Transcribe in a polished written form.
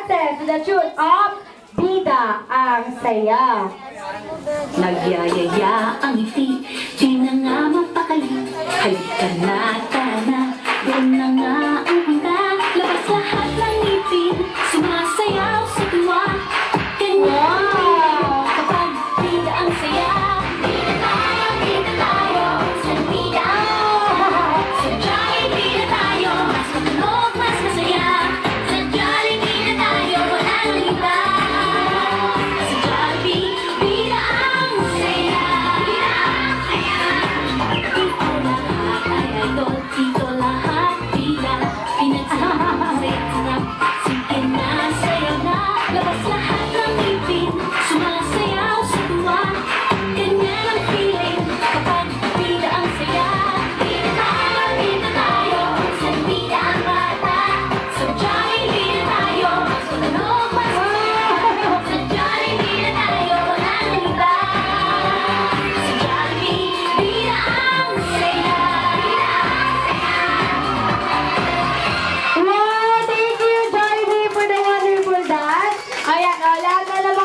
dances to the tune of Bida ang Saya. Nagyayaya ang ngiti, di na nga mapakali. Halika na, tara na, doon na nga ang punta. Labas lahat ng ngipin, sumasayaw sa tuwa. Ganyan ang feeling kapag bida ang saya. Bida tayo, sa bida. Sa Jolly bida tayo, mas matunog, mas masaya. Sa Jolly bida tayo, wala nang iba. Sa Jolly bida ang saya. Dito lahat ay idol, dito lahat bida. Pinagsama, saya na, sige na, sayaw na. Labas lahat ng ngipin, sumasayaw sa tuwa. Ganyan ang feeling kapag bida ang saya. Bida tayo, sa bida ang bata. Sa Jolly bida tayo, mas matunog, mas masaya. Sa Jolly bida tayo, wala nang iba. Sa Jolly bida ang saya. Wow! Thank you, Jollibee, for the wonderful dance. Ayan, lahat na naman